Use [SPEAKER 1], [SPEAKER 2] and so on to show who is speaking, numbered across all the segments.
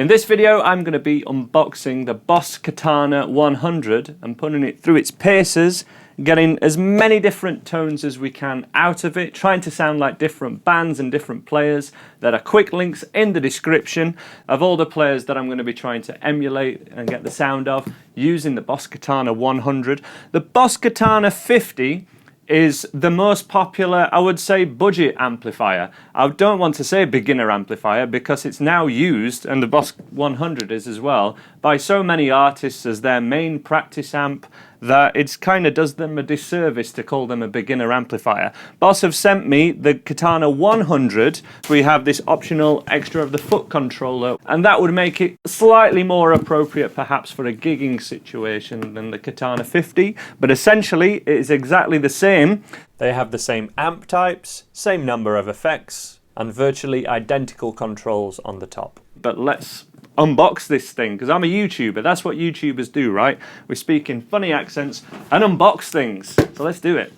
[SPEAKER 1] In this video, I'm going to be unboxing the Boss Katana 100 and putting it through its paces, getting as many different tones as we can out of it, trying to sound like different bands and different players. There are quick links in the description of all the players that I'm going to be trying to emulate and get the sound of using the Boss Katana 100. The Boss Katana 50 is the most popular, I would say, budget amplifier. I don't want to say beginner amplifier because it's now used, and the Boss 100 is as well, by so many artists as their main practice amp that it kind of does them a disservice to call them a beginner amplifier. Boss have sent me the Katana 100. We have this optional extra of the foot controller, and that would make it slightly more appropriate perhaps for a gigging situation than the Katana 50, but essentially it is exactly the same. They have the same amp types, same number of effects, and virtually identical controls on the top. But let's unbox this thing, because I'm a YouTuber. That's what YouTubers do, right? We speak in funny accents and unbox things. So let's do it.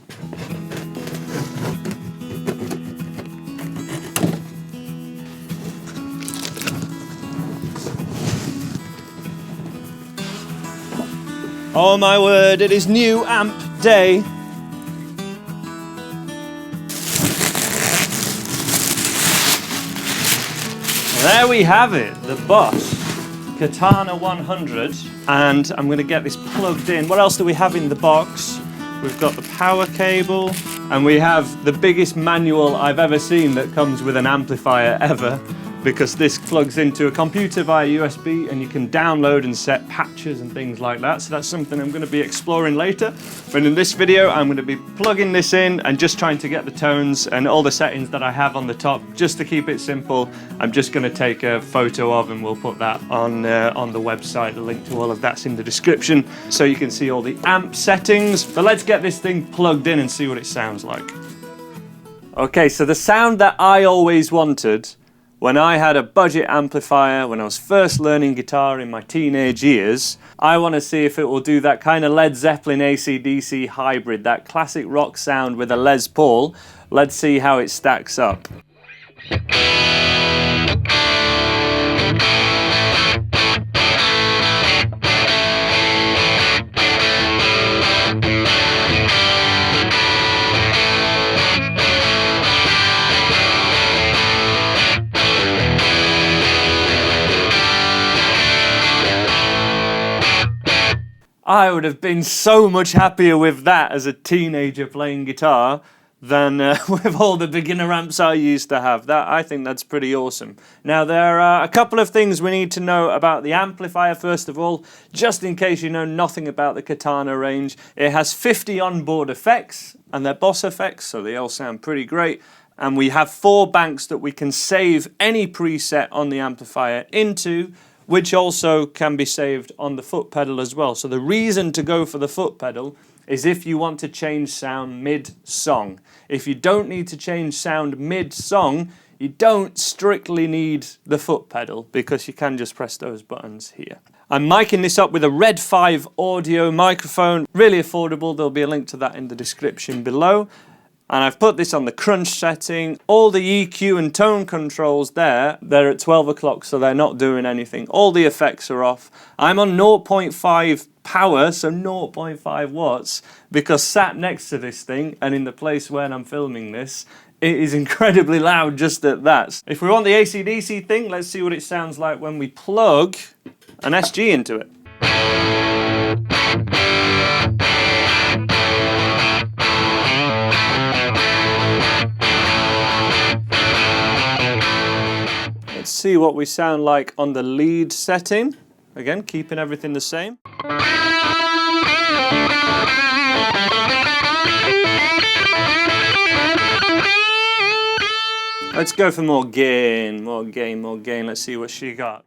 [SPEAKER 1] Oh my word, it is new amp day. There we have it, the Boss Katana 100, and I'm going to get this plugged in. What else do we have in the box? We've got the power cable, and we have the biggest manual I've ever seen that comes with an amplifier ever, because this plugs into a computer via USB and you can download and set patches and things like that. So that's something I'm going to be exploring later. But in this video, I'm going to be plugging this in and just trying to get the tones and all the settings that I have on the top, just to keep it simple. I'm just going to take a photo of, and we'll put that on the website. The link to all of that's in the description, so you can see all the amp settings. But let's get this thing plugged in and see what it sounds like. Okay, so the sound that I always wanted when I had a budget amplifier, when I was first learning guitar in my teenage years, I want to see if it will do that kind of Led Zeppelin AC/DC hybrid, that classic rock sound with a Les Paul. Let's see how it stacks up. I would have been so much happier with that as a teenager playing guitar than with all the beginner amps I used to have. I think that's pretty awesome. Now, there are a couple of things we need to know about the amplifier first of all, just in case you know nothing about the Katana range. It has 50 onboard effects, and they're Boss effects, so they all sound pretty great. And we have 4 banks that we can save any preset on the amplifier into, which also can be saved on the foot pedal as well. So the reason to go for the foot pedal is if you want to change sound mid-song. If you don't need to change sound mid-song, you don't strictly need the foot pedal, because you can just press those buttons here. I'm miking this up with a Red 5 audio microphone, really affordable. There'll be a link to that in the description below. And I've put this on the crunch setting. All the EQ and tone controls they're at 12 o'clock, so they're not doing anything. All the effects are off. I'm on 0.5 power, so 0.5 watts, because sat next to this thing, and in the place where I'm filming this, it is incredibly loud just at that. If we want the AC/DC thing, let's see what it sounds like when we plug an SG into it. Let's see what we sound like on the lead setting. Again, keeping everything the same. Let's go for more gain, more gain, more gain. Let's see what she got.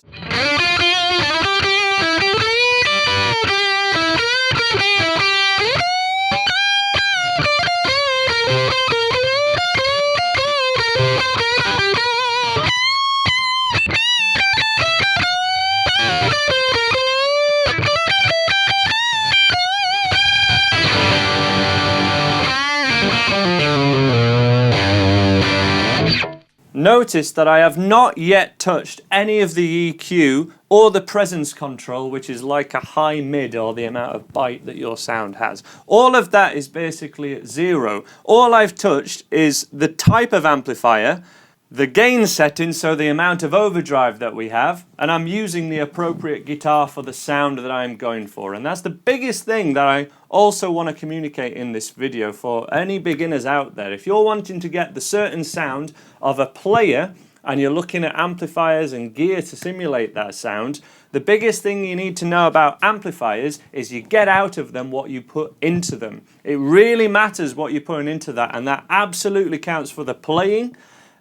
[SPEAKER 1] notice that I have not yet touched any of the EQ or the presence control, which is like a high mid, or the amount of bite that your sound has. All of that is basically at 0. All I've touched is the type of amplifier, the gain setting, so the amount of overdrive that we have, and I'm using the appropriate guitar for the sound that I'm going for. And that's the biggest thing that I also want to communicate in this video for any beginners out there. If you're wanting to get the certain sound of a player and you're looking at amplifiers and gear to simulate that sound, the biggest thing you need to know about amplifiers is you get out of them what you put into them. It really matters what you're putting into that, and that absolutely counts for the playing.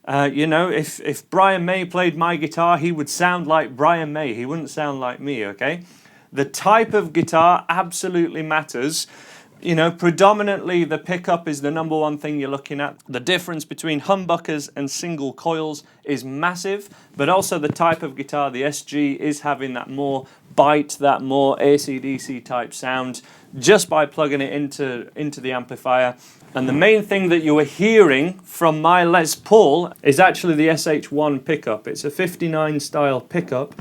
[SPEAKER 1] You know, if Brian May played my guitar, he would sound like Brian May. He wouldn't sound like me, okay? The type of guitar absolutely matters. You know, predominantly the pickup is the number one thing you're looking at. The difference between humbuckers and single coils is massive, but also the type of guitar, the SG, is having that more bite, that more AC/DC type sound just by plugging it into the amplifier. And the main thing that you are hearing from my Les Paul is actually the SH1 pickup. It's a 59 style pickup.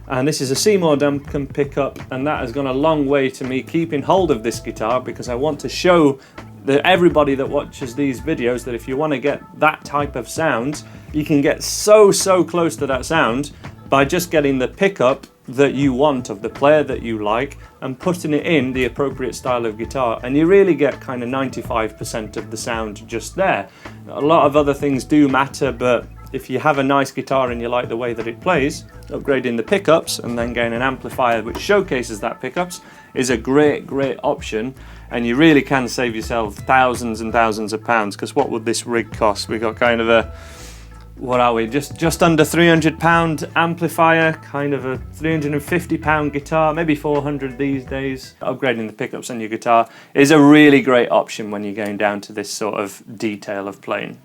[SPEAKER 1] And this is a Seymour Duncan pickup, and that has gone a long way to me keeping hold of this guitar, because I want to show everybody that watches these videos that if you want to get that type of sound, you can get so close to that sound by just getting the pickup that you want of the player that you like and putting it in the appropriate style of guitar, and you really get kind of 95% of the sound just there. A lot of other things do matter, but if you have a nice guitar and you like the way that it plays, upgrading the pickups and then getting an amplifier which showcases that pickups is a great option, and you really can save yourself thousands and thousands of pounds. Because what would this rig cost? We got kind of a, what are we, just under £300 amplifier, kind of a £350 guitar, maybe 400 these days. Upgrading the pickups on your guitar is a really great option when you're going down to this sort of detail of playing.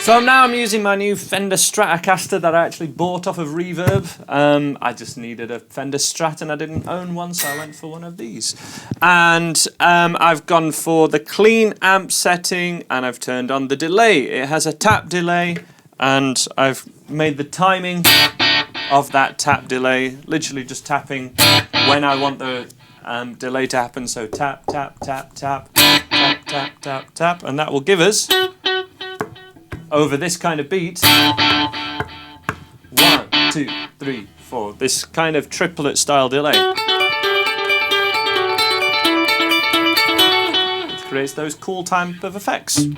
[SPEAKER 1] So now I'm using my new Fender Stratocaster that I actually bought off of Reverb. I just needed a Fender Strat and I didn't own one, so I went for one of these. And I've gone for the clean amp setting, and I've turned on the delay. It has a tap delay, and I've made the timing of that tap delay, literally just tapping when I want the delay to happen. So tap, tap, tap, tap, tap, tap, tap, tap, and that will give us, over this kind of beat, 1, 2, 3, 4, this kind of triplet style delay, which creates those cool type of effects. If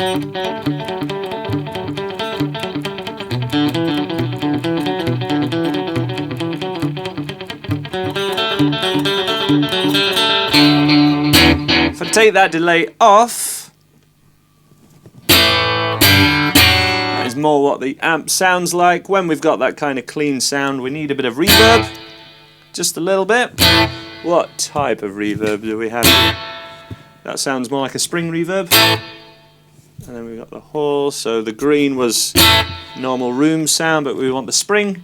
[SPEAKER 1] I take that delay off, is more what the amp sounds like. When we've got that kind of clean sound, we need a bit of reverb, just a little bit. What type of reverb do we have here? That sounds more like a spring reverb. And then we've got the hall, so the green was normal room sound, but we want the spring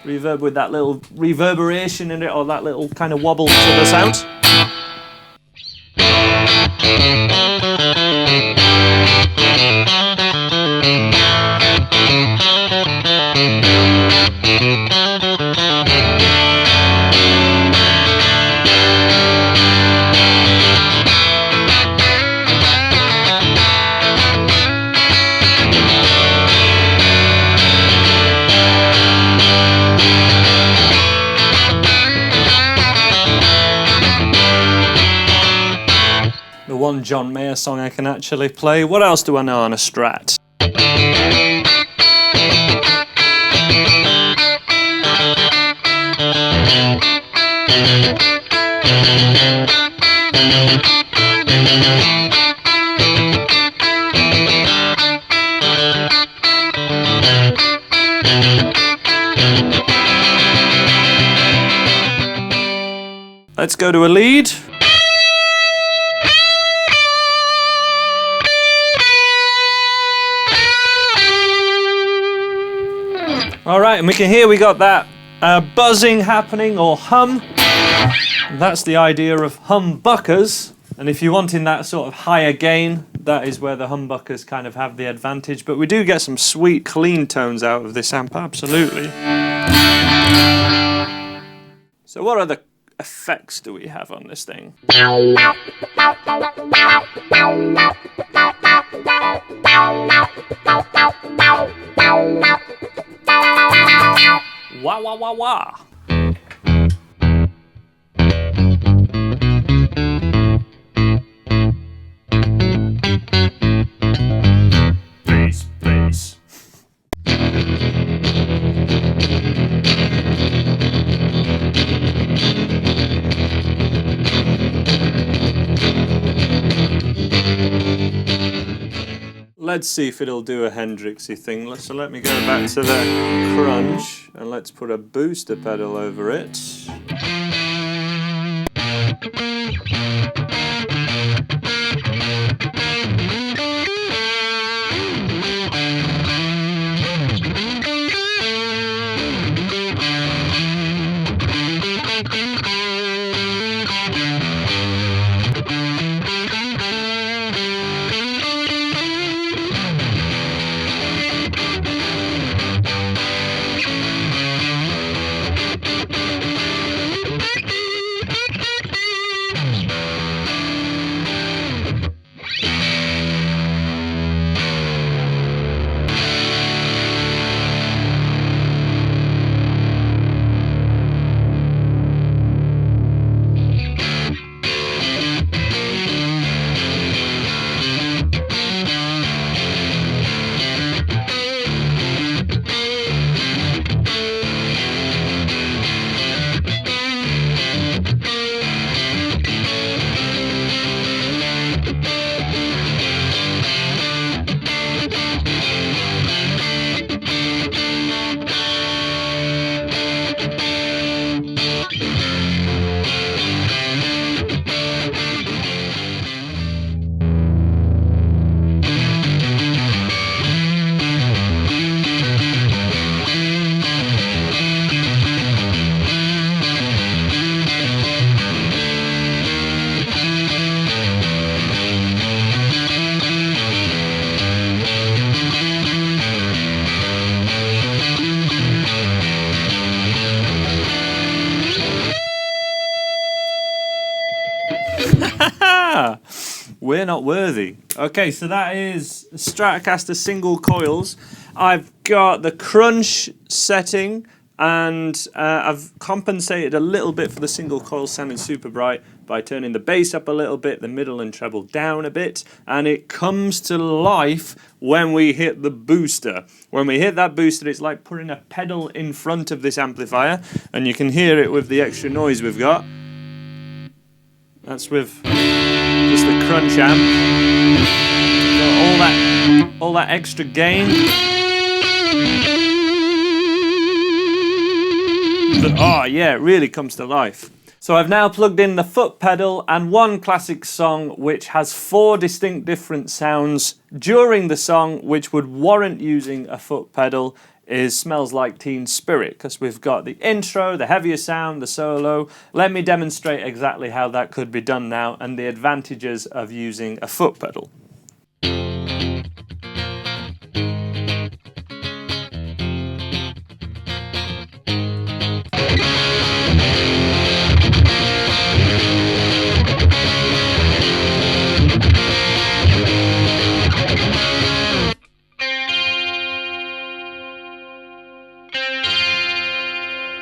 [SPEAKER 1] reverb with that little reverberation in it, or that little kind of wobble to the sound. The one John Mayer song I can actually play. What else do I know on a Strat? Let's go to a lead. All right, and we can hear we got that buzzing happening, or hum. That's the idea of humbuckers. And if you're wanting that sort of higher gain, that is where the humbuckers kind of have the advantage. But we do get some sweet, clean tones out of this amp, absolutely. So what other effects do we have on this thing? Wah, wah, wah, wah. Bass, bass. Let's see if it'll do a Hendrixy thing. So let me go back to the crunch and let's put a booster pedal over it. We're not worthy. Okay, so that is Stratocaster single coils. I've got the crunch setting, and I've compensated a little bit for the single coil sounding super bright by turning the bass up a little bit, the middle and treble down a bit, and it comes to life when we hit the booster. When we hit that booster, it's like putting a pedal in front of this amplifier, and you can hear it with the extra noise we've got. That's with just the crunch amp. So all that extra gain. Oh yeah, it really comes to life. So I've now plugged in the foot pedal and one classic song which has 4 distinct different sounds during the song, which would warrant using a foot pedal, is Smells Like Teen Spirit, because we've got the intro, the heavier sound, the solo. Let me demonstrate exactly how that could be done now and the advantages of using a foot pedal.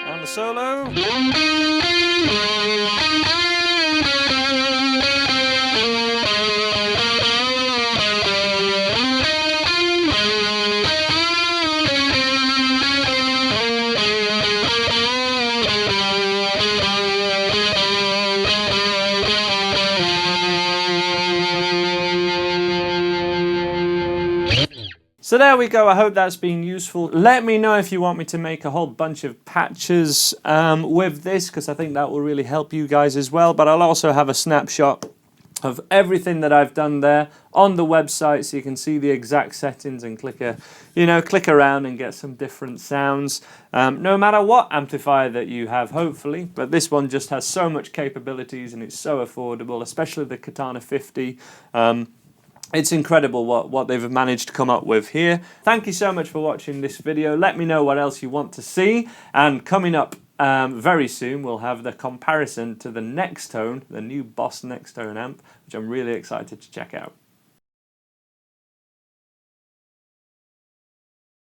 [SPEAKER 1] And the solo. So there we go. I hope that's been useful. Let me know if you want me to make a whole bunch of patches with this, because I think that will really help you guys as well. But I'll also have a snapshot of everything that I've done there on the website, so you can see the exact settings and click around and get some different sounds, no matter what amplifier that you have, hopefully. But this one just has so much capabilities and it's so affordable, especially the Katana 50. It's incredible what they've managed to come up with here. Thank you so much for watching this video. Let me know what else you want to see, and coming up very soon we'll have the comparison to the Next Tone, the new Boss Next Tone amp, which I'm really excited to check out.